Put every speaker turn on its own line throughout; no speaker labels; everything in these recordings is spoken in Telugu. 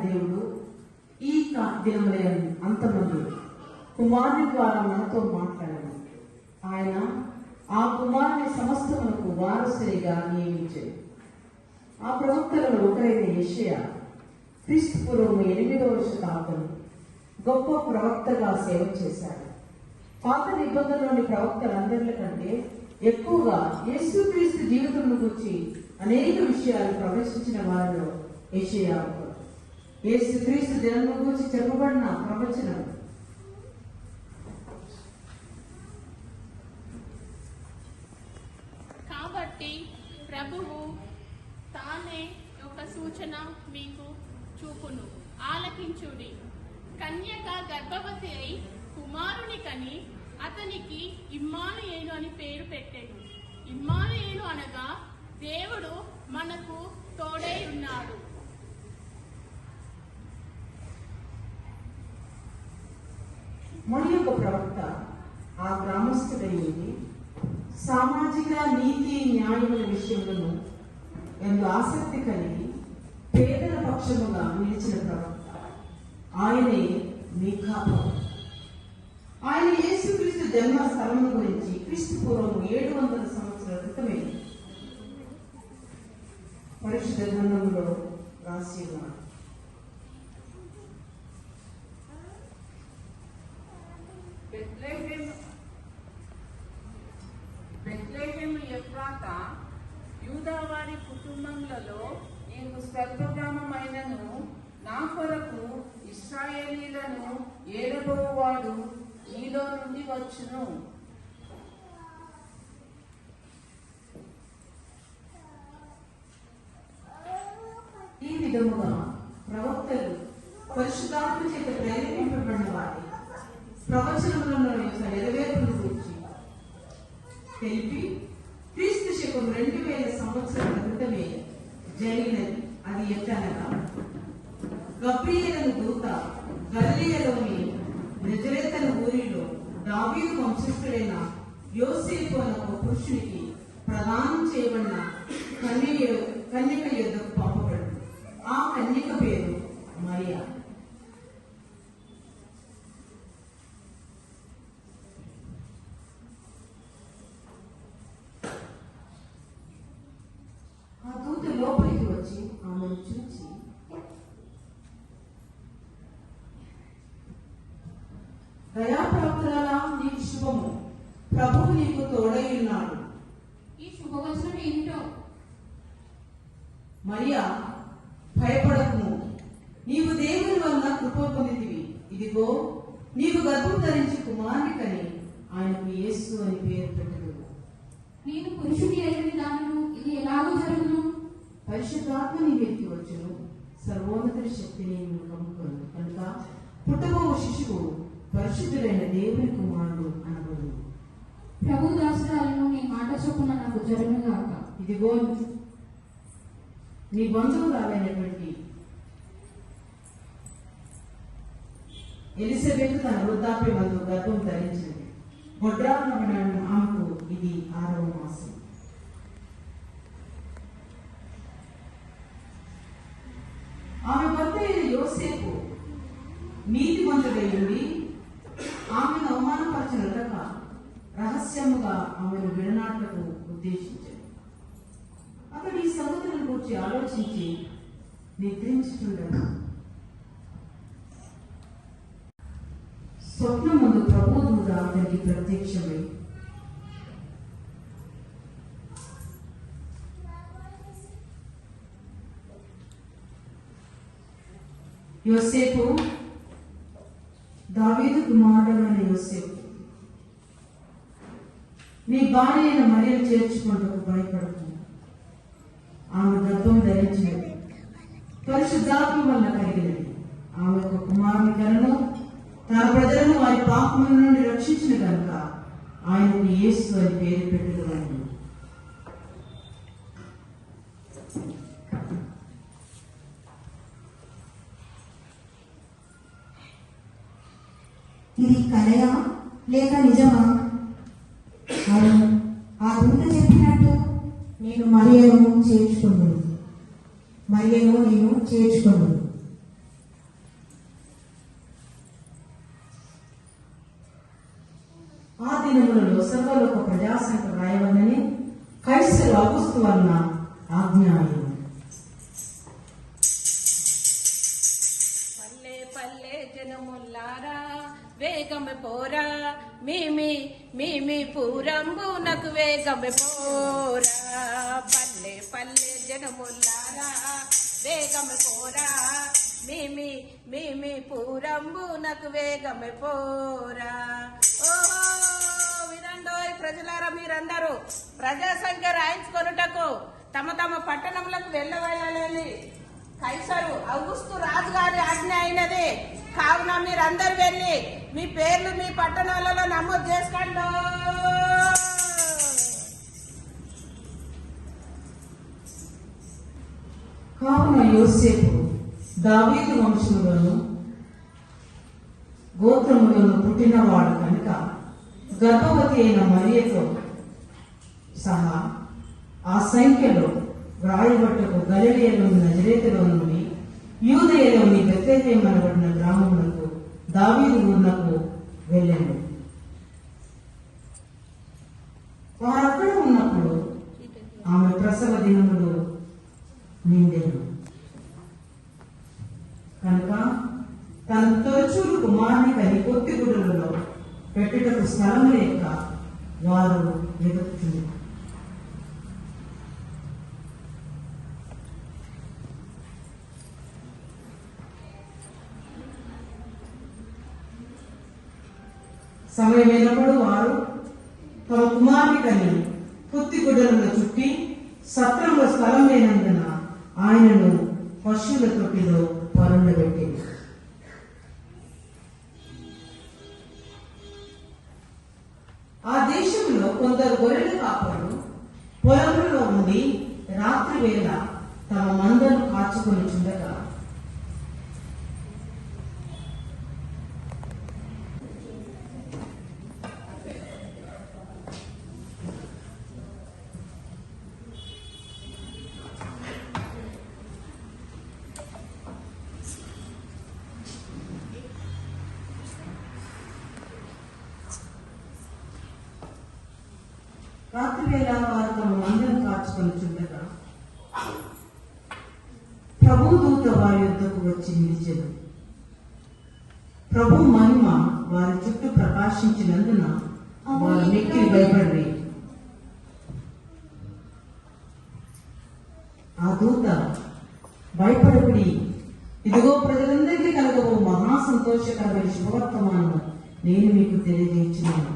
దేవుడు ఈ దినముల అంతమంది కుమారుని ద్వారా మనతో మాట్లాడారు. ఆయన ఆ కుమారుని సమస్తమునకు వారసునిగా నియమించారు. ఆ ప్రవక్తలలో ఒకరైన యెషయా క్రీస్తు పూర్వం 8వ శతాబ్దం గొప్ప ప్రవక్తగా సేవ చేశాడు. పాత నిబంధనలోని ప్రవక్తలందరి కంటే ఎక్కువగా యేసుక్రీస్తు జీవితం గురించి అనేక విషయాలు ప్రవేశించిన వారిలో యెషయా ఒకరు. యేసుక్రీస్తు జన్మ గురించి చెప్పబడిన ప్రవచనం
కాబట్టి ప్రభువు తానే ఒక సూచన మీకు చూపును, ఆలకించుడి. కన్యక గర్భవతి అయి కుమారుని కని అతనికి ఇమ్మానుయేలు అని పేరు పెట్టెను. ఇమ్మానుయేలు అనగా దేవుడు మనకు తోడై ఉన్నాడు.
మరి ఒక ప్రవక్త ఆ గ్రామస్తుడైంది సామాజిక నీతి న్యాయముల విషయంలో ఎంతో ఆసక్తి కలిగి పేదల పక్షముగా నిలిచిన ప్రవక్త ఆయనే మీకా. ఆయన యేసుక్రీస్తు జన్మ స్థలం గురించి క్రీస్తు పూర్వం 700 సంవత్సరాల క్రితమే పరిశుద్ధ గ్రంథంలో రాసి ఉన్నారు.
బెత్లెహేము ఎఫ్రాతా యూదావారి కుటుంబములలో నీకు స్వర్గగ్రామమైనను, నా కొరకు ఇశ్రాయేలీలను ఏలబోవాడు నీలో నుండి వచ్చును.
ఈ విధముగా ప్రవక్తలు పరిశుద్ధాత్మ చేత ప్రేరేపింపబడిన వారి ప్రవచనములను యొక్క నెరవేర్పును గురించి తెలిపి క్రీస్తు శకం 2000 సంవత్సరాల క్రితమే జరిగినది. అది ఎట్లనగా గబ్రియేలు దూత గలిలయలోని నజరేతు ఊరిలో దావీదు వంశస్థుడైన యోసేపు అనే ఒక పురుషునికి ప్రదానం చేయబడిన కన్యక యొద్దకు పంపబడింది. ఆ కన్యక పేరు మరియా. ఆ దూత లోపలికి వచ్చి ఆమెను చూచి, దయాప్రాప్తురాలా, నీకు శుభము, ప్రభువు నీకు తోడై ఉన్నాడు.
ఈ శుభవచనం ఏమిటో?
మరియా, భయపడకుము, నీవు దేవుని వలన కృప పొందితివి. ఇదిగో నీవు గర్భం ధరించి కుమారుని కని ఆయనకు యేసు అని పేరు పెట్టదు.
నేను పురుషుడి అయిన దానిను ఇది ఎలాగో జరుగును?
పరిశుద్ధాత్మ నీ వ్యక్తి వచ్చును, సర్వోన్నత శక్తిని కమ్ముకొను కనుక పుట్టబో శిశువు పరిశుద్ధుడైన దేవుని కుమారుడు అనబడు.
ప్రభు దాసురాలను నీ మాట చొప్పున నాకు జరుగునుగాక.
ఇదిగో నీ బంధువురాలైనటువంటి ఎలిజబెత్ తన వృద్ధాప్యమందు గర్భం ధరించింది. గొడ్రాలనబడిన ఆమెకు ఇది 6వ మాసం. ఆమె భర్త అయిన యోసేపు నీతిమంతుడై ఉండి ఆమెను అవమానపరచనక రహస్యముగా ఆమెను విడనాటకు ఉద్దేశించాడు. అతడు ఈ సంగతులను గురించి ఆలోచించి నిద్రించుతుండగా స్వప్నమందు ప్రభుదూత అతనికి ప్రత్యక్షమై, యోసేపు, దావీదు కుమారుడైన యోసేపు, నీ భార్య అయిన మరియను చేర్చుకుంటూ భయపడకు. ఆమె గర్భం ధరించినది, పరిశుద్ధాత్మ వల్ల కలిగినది. ఆమె ఒక కుమారుని కలను, తన ప్రజలను వారి పాపముల నుండి రక్షించిన కనుక ఆయనకు యేసు అని పేరు పెట్టుకున్నాడు.
ఇది కలయా లేక నిజమా? అవును, ఆ దూత చెప్పినట్టు నేను మరియను చేర్చుకున్నాను.
ఆ దినములలో సర్వలోక ప్రజాసంఖ్య రాయవలని కైసరు అగుస్తు వలన ఆజ్ఞ అయింది.
పల్లె పల్లె జనముల్లారా వేగమె పోరా మేమి పూరంబునకు వేగమె పోరా. పల్లె పల్లె జనముల్లారా వేగమె పోరా మేమి పూరంబునకు వేగమె పోరా. ఓహో వినండోయ్ ప్రజలారా, మీరందరూ ప్రజా సంఖ్య రాయించుకొనుటకు తమ తమ పట్టణములకు వెళ్ళవలని కైసరు ఔగుస్తు రాజుగారి ఆజ్ఞ అయినది. కావున మీరందరూ వెళ్ళి మీ పేర్లు మీ పట్టణాలలో నమోదు చేసుకోండి.
కావున యోసేపు దావీదు వంశములోను గోత్రములోను పుట్టినవాడు కనుక గర్భవతి అయిన మరియతో సహా ఆ సంఖ్యలో వ్రాయబట్టకు గలిలయలోని నజరేతులో నుండి యూదయలోని బెత్లెహేము అనబడిన గ్రామమునకు దావీదు ఊరునకు వెళ్ళాడు. వారక్కడ ఉన్నప్పుడు ఆమె ప్రసవ దినములు నిండెను కనుక తన తొలచూరు కుమారుని కని పొత్తిగుడులలో పెట్టుటకు స్థలం లేక వారు వెతుకుతున్నారు. సమయమైనప్పుడు వారు తమ కుమారుని కని పొత్తిగుడ్డలలో చుట్టి సత్రంలో స్థలం లేనందున ఆయనను పశువుల తొట్టిలో పరుండబెట్టింది. ఆ దేశంలో కొందరు గొర్రెల కాపరులు పొలంలో ఉండి రాత్రి వేళ తమ మందను కాచుకొని చుండగా రాత్రివేళ వారు తమ మందను కాచుకొని చుండగా ప్రభు దూత వారి యొద్దకు వచ్చి నిలిచెను. ప్రభు మహిమ వారి చుట్టూ ప్రకాశించినందున వారు మిక్కిలి భయపడి ఆ దూత భయపడకుడి, ఇదిగో ప్రజలందరికీ కలగబో మహా సంతోషకరమైన శుభవర్తమానం నేను మీకు తెలియజేస్తున్నాను.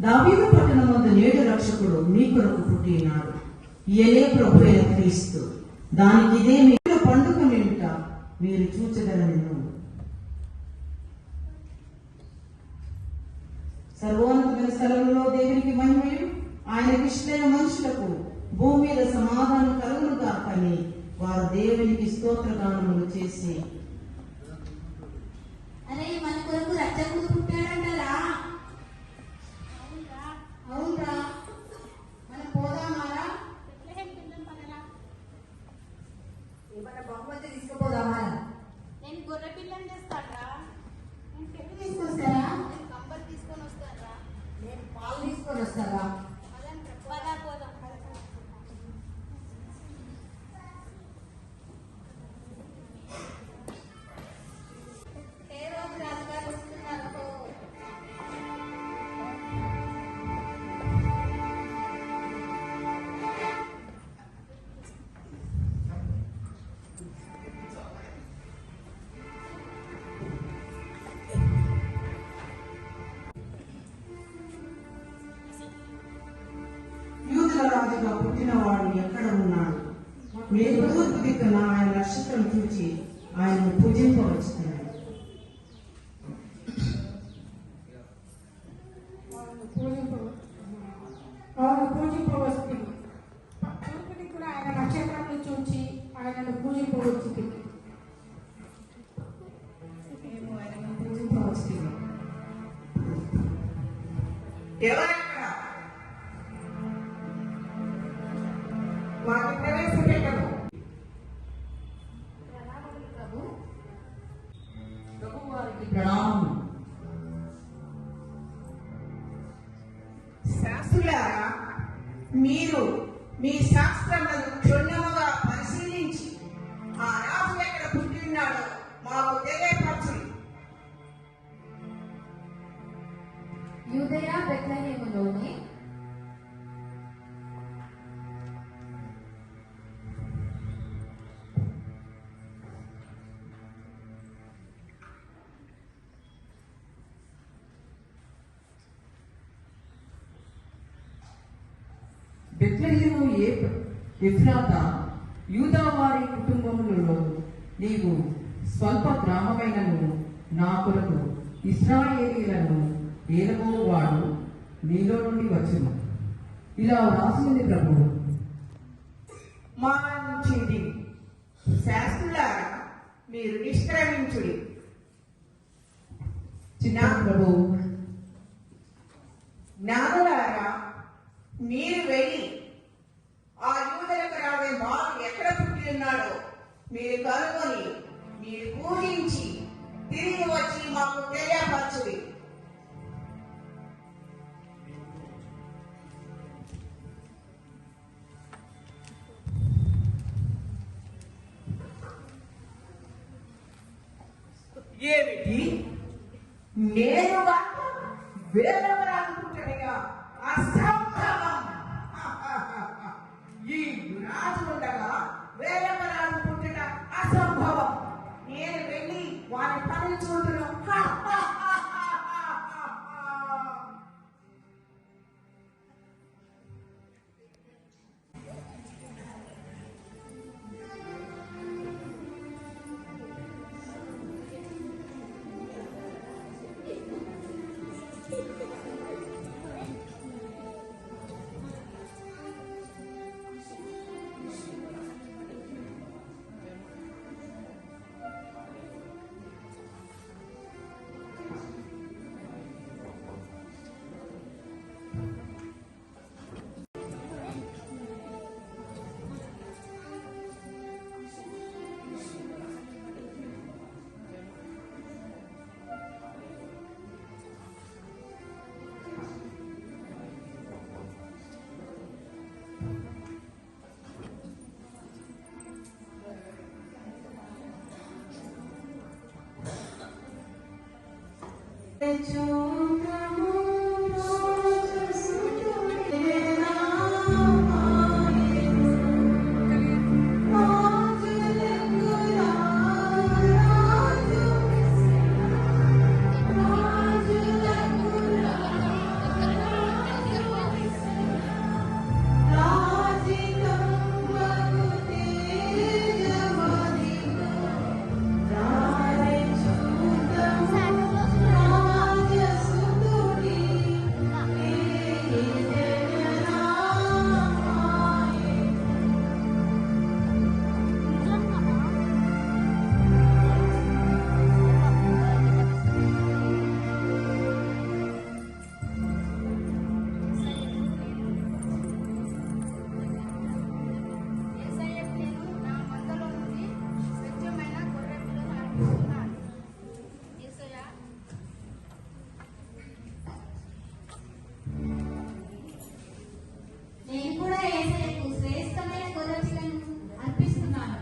దావీదు పట్టణమందు నేడు రక్షకుడు మీ కొరకు పుట్టినాడు. ఈయనే ప్రభు అయిన క్రీస్తు. దానికి ఇదే మీరు పండుకొని మీరు చూచగలను. సర్వోన్నతమైన స్థలంలో దేవునికి మహిమయు ఆయనకి ఇష్టమైన మనుషులకు భూమి మీద సమాధానం కలుగును కాకని వారు దేవునికి స్తోత్రగానములు చేసి,
అరే మన కొరకు రక్షకుడు పుట్టాడంటారా? అవునరా, మనం పోదామారా? ఏమన్నా బహుమతి తీసుకుపోదామా?
నేను గొర్రె పిల్లని తెస్తాడ్రా.
ఎప్పుడు తీసుకొస్తారా?
నేను కంబర్ తీసుకొని వస్తాడ్రా.
నేను పాలు తీసుకొని వస్తారా?
పదా పోదాం.
ఏ రోజు రాజుగారు వస్తున్నారు?
యూదుల రాజుగా పుట్టినవాడు ఎక్కడ ఉన్నాడు? మీరు తూర్పు దిక్కున ఆయన నక్షత్రం చూచి ఆయనను పూజింపవచ్చుతున్నాడు.
పూజింపవస్తుంది. తూర్పు దిక్కున ఆయన నక్షత్రాన్ని చూచి ఆయనను పూజింపవచ్చు.
మేము ఆయనను పూజింపవచ్చుతున్నాం. ఎవరక్కడ వారిని ప్రవేశపెట్టము. ప్రభు వారికి ప్రణామం.
శాస్త్రులారా, మీరు మీ శాస్త్రములను క్షుణ్ణముగా పరిశీలించి ఆ రాజు ఎక్కడ పుట్టి ఉన్నాడో మాకు తెలియపరచుడి.
యూదయ బెత్లెహేములోని
బెత్లెహేము ఎఫ్రాతా యూదా వారి కుటుంబములలో నీవు స్వల్ప గ్రామమైనను నా కొరకు ఇశ్రాయేలీలను ఏలబోవాడు నీలో నుండి వచ్చును. ఇలా రాసింది ప్రభువు.
మంచిది. శాస్త్రులారా, మీరు నిష్క్రమించుడి.
చిన్న ప్రభువు.
జ్ఞానులారా, మీరు వెళ్ళి ఆ యూదులకు రావే బాలు ఎక్కడ పుట్టి ఉన్నాడో మీరు కనుగొని మీరు పూజించి తిరిగి వచ్చి మాకు తెలియపరచుడి. ఏమిటి? నేను వేరవరానుకుంటుగా అసంభవం. ఈ రాజు ఉండగా వేరవరానుకుంటుట అసంభవం. నేను వెళ్ళి వారి పని చూడును.
యేసయ్యకు నేను నా మందలో నుండి స్వచ్ఛమైన గొర్రె పిల్లను అర్పిస్తున్నాను. యేసయ్యా,
నేను కూడా యేసయ్యకు శ్రేష్టమైన గొర్రెపిల్లను అర్పిస్తున్నాను,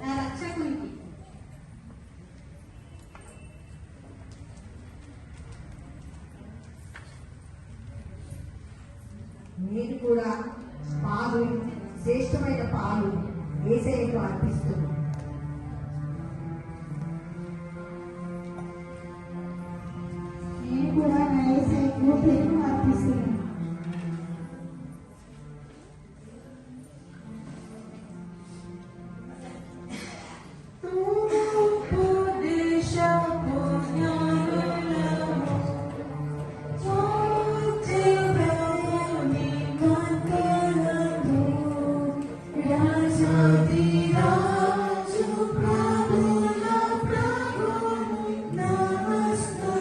నా రక్షకునికి.
నేను కూడా పాలు, శ్రేష్టమైన పాలు యేసయ్యకు అర్పిస్తున్నాను.
నేను కూడా నా యేసయ్యకు పెరుగు అర్పిస్తున్నాను.
Namaste.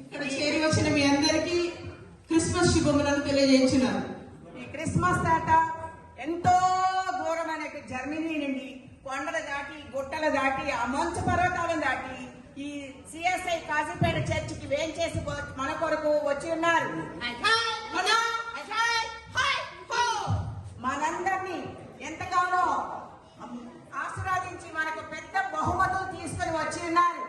ఇక్కడ చేరి వచ్చిన మీ అందరికీ క్రిస్మస్ శుభములను తెలియజేస్తున్నారు. ఈ క్రిస్మస్ తాట ఎంతో దూరమైన జర్మనీ నుండి కొండల దాటి గుట్టల దాటి ఆ మంచు పర్వతాలను దాటి ఈ సిఎస్ఐ కాజీపేట చర్చికి వేంచేసి మన కొరకు వచ్చి ఉన్నారు. మనందరినీ ఎంతగానో ఆశీర్వదించి మనకు పెద్ద బహుమతులు తీసుకొని వచ్చి ఉన్నారు.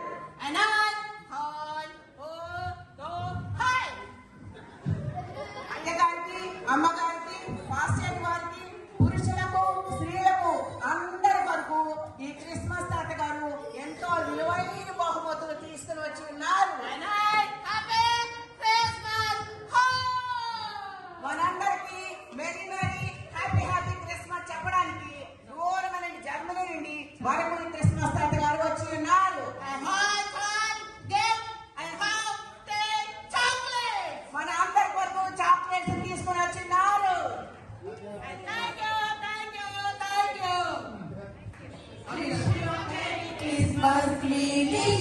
అయ్యగారికి, అమ్మగారికి, పాస్టర్ వారికి, పురుషులకు, స్త్రీలకు అందరి వరకు ఈ క్రిస్మస్ తాత గారు ఎంతో విలువైన బహుమతులు తీసుకుని వచ్చి ఉన్నారు. మనందరికీ merry merry happy happy Christmas చెప్పడానికి దూరమైన జర్మనీ నుండి వరకు క్రిస్మస్ తాత గారు వచ్చి ఉన్నారు. మన అందరి కొరకు చాక్లెట్స్ తీసుకుని వచ్చిన్నారు.
Christmas greeting